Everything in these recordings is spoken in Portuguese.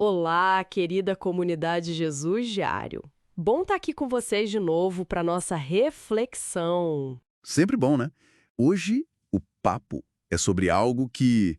Olá, querida comunidade Jesus Diário. Bom estar aqui com vocês de novo para nossa reflexão. Sempre bom, né? Hoje o papo é sobre algo que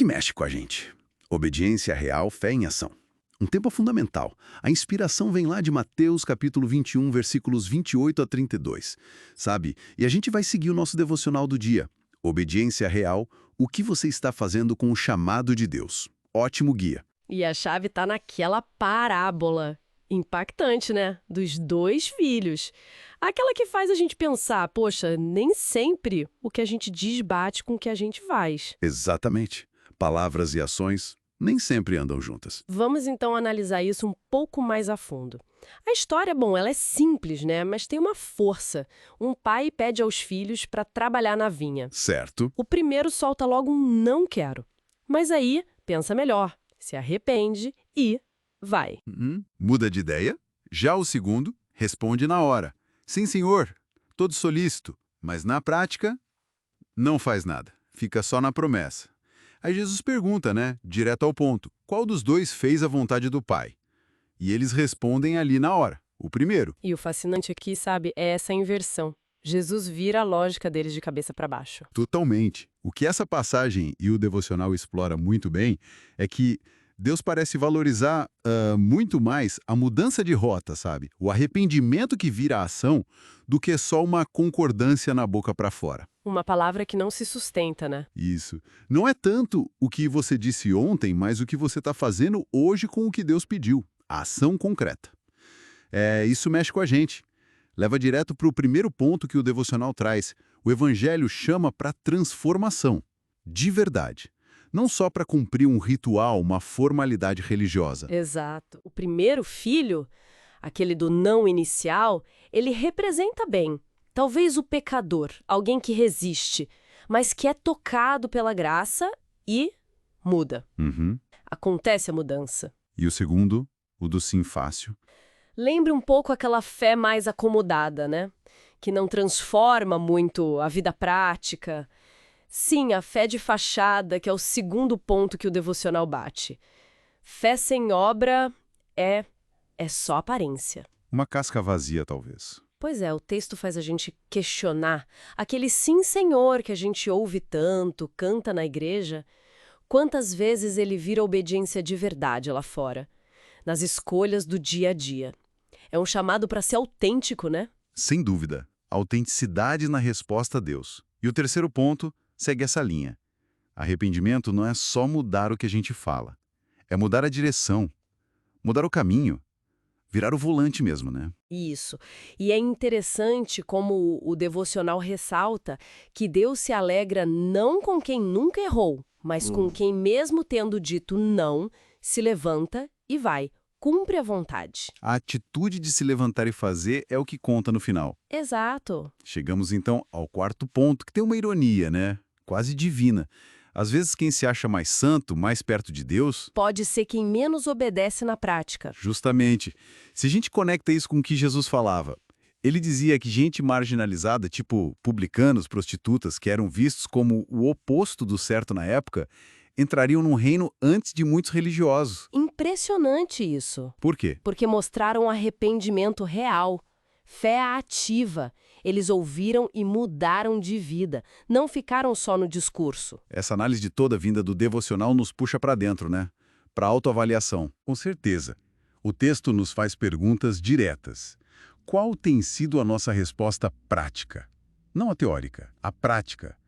mexe com a gente. Obediência real, fé em ação. Um tema fundamental. A inspiração vem lá de Mateus capítulo 21, versículos 28 a 32. Sabe? E a gente vai seguir o nosso devocional do dia. Obediência real, o que você está fazendo com o chamado de Deus. Ótimo guia. E a chave está naquela parábola. Impactante, né? Dos dois filhos. Aquela que faz a gente pensar, poxa, nem sempre o que a gente diz bate com o que a gente faz. Exatamente. Palavras e ações nem sempre andam juntas. Vamos então analisar isso um pouco mais a fundo. A história, bom, ela é simples, né? Mas tem uma força. Um pai pede aos filhos para trabalhar na vinha. Certo? O primeiro solta logo um não quero. Mas aí, pensa melhor, se arrepende e vai. Muda de ideia. Já o segundo responde na hora. Sim, senhor. Todo solícito. Mas na prática, não faz nada. Fica só na promessa. Aí Jesus pergunta, né, direto ao ponto, qual dos dois fez a vontade do Pai? E eles respondem ali na hora, o primeiro. E o fascinante aqui, sabe, é essa inversão. Jesus vira a lógica deles de cabeça para baixo. Totalmente. O que essa passagem e o devocional explora muito bem é que Deus parece valorizar muito mais a mudança de rota, sabe? O arrependimento que vira a ação do que só uma concordância na boca para fora. Uma palavra que não se sustenta, né? Isso. Não é tanto o que você disse ontem, mas o que você está fazendo hoje com o que Deus pediu. A ação concreta. Isso mexe com a gente. Leva direto para o primeiro ponto que o devocional traz. O Evangelho chama para transformação. De verdade. Não só para cumprir um ritual, uma formalidade religiosa. Exato. O primeiro filho, aquele do não inicial, ele representa bem. Talvez o pecador, alguém que resiste, mas que é tocado pela graça e muda. Acontece a mudança. E o segundo, o do sim fácil. Lembra um pouco aquela fé mais acomodada, né? Que não transforma muito a vida prática. Sim, a fé de fachada, que é o segundo ponto que o devocional bate. Fé sem obra é só aparência. Uma casca vazia, talvez. Pois é, o texto faz a gente questionar aquele sim, Senhor, que a gente ouve tanto, canta na igreja. Quantas vezes ele vira obediência de verdade lá fora, nas escolhas do dia a dia. É um chamado para ser autêntico, né? Sem dúvida. Autenticidade na resposta a Deus. E o terceiro ponto segue essa linha. Arrependimento não é só mudar o que a gente fala. É mudar a direção, mudar o caminho, virar o volante mesmo, né? Isso. E é interessante como o devocional ressalta que Deus se alegra não com quem nunca errou, mas com quem, mesmo tendo dito não, se levanta e vai. Cumpre a vontade. A atitude de se levantar e fazer é o que conta no final. Exato. Chegamos então ao quarto ponto, que tem uma ironia, né? Quase divina. Às vezes quem se acha mais santo, mais perto de Deus... Pode ser quem menos obedece na prática. Justamente. Se a gente conecta isso com o que Jesus falava, ele dizia que gente marginalizada, tipo publicanos, prostitutas, que eram vistos como o oposto do certo na época, entrariam num reino antes de muitos religiosos. Impressionante isso. Por quê? Porque mostraram arrependimento real, fé ativa. Eles ouviram e mudaram de vida. Não ficaram só no discurso. Essa análise de toda a vinda do devocional nos puxa para dentro, né? Para autoavaliação. Com certeza. O texto nos faz perguntas diretas. Qual tem sido a nossa resposta prática? Não a teórica, a prática.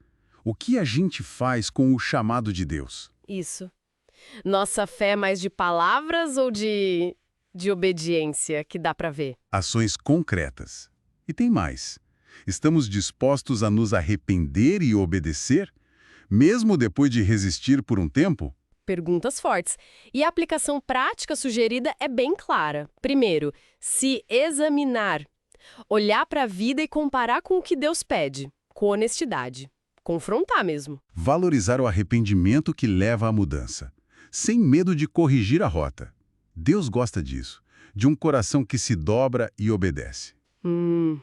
O que a gente faz com o chamado de Deus? Isso. Nossa fé é mais de palavras ou de obediência, que dá para ver? Ações concretas. E tem mais. Estamos dispostos a nos arrepender e obedecer, mesmo depois de resistir por um tempo? Perguntas fortes. E a aplicação prática sugerida é bem clara. Primeiro, se examinar. Olhar para a vida e comparar com o que Deus pede, com honestidade. Confrontar mesmo. Valorizar o arrependimento que leva à mudança, sem medo de corrigir a rota. Deus gosta disso, de um coração que se dobra e obedece.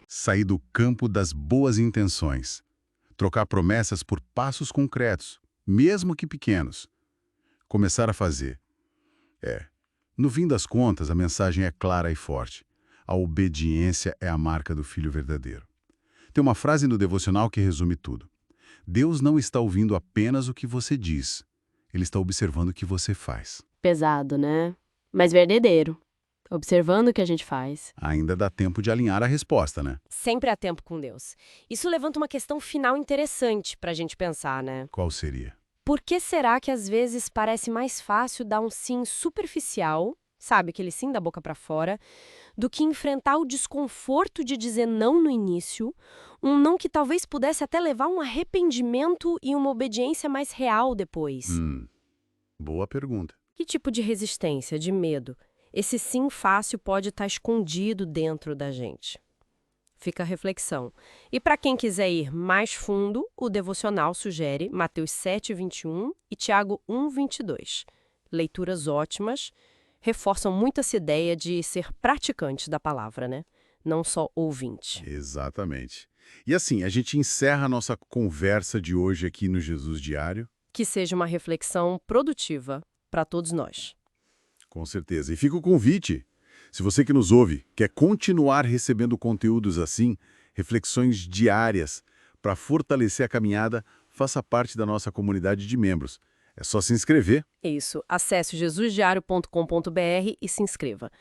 Sair do campo das boas intenções. Trocar promessas por passos concretos, mesmo que pequenos. Começar a fazer. É. No fim das contas, a mensagem é clara e forte. A obediência é a marca do filho verdadeiro. Tem uma frase no devocional que resume tudo. Deus não está ouvindo apenas o que você diz. Ele está observando o que você faz. Pesado, né? Mas verdadeiro. Observando o que a gente faz. Ainda dá tempo de alinhar a resposta, né? Sempre há tempo com Deus. Isso levanta uma questão final interessante pra gente pensar, né? Qual seria? Por que será que às vezes parece mais fácil dar um sim superficial, sabe, aquele sim da boca pra fora, do que enfrentar o desconforto de dizer não no início, um não que talvez pudesse até levar a um arrependimento e uma obediência mais real depois? Boa pergunta. Que tipo de resistência, de medo, esse sim fácil pode estar escondido dentro da gente? Fica a reflexão. E para quem quiser ir mais fundo, o devocional sugere Mateus 7:21 e Tiago 1:22. Leituras ótimas, reforçam muito essa ideia de ser praticante da palavra, né? Não só ouvinte. Exatamente. E assim, a gente encerra a nossa conversa de hoje aqui no Jesus Diário. Que seja uma reflexão produtiva para todos nós. Com certeza. E fica o convite. Se você que nos ouve quer continuar recebendo conteúdos assim, reflexões diárias, para fortalecer a caminhada, faça parte da nossa comunidade de membros. É só se inscrever. Isso. Acesse jesusdiario.com.br e se inscreva.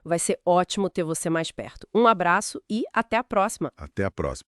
Vai ser ótimo ter você mais perto. Um abraço e até a próxima! Até a próxima.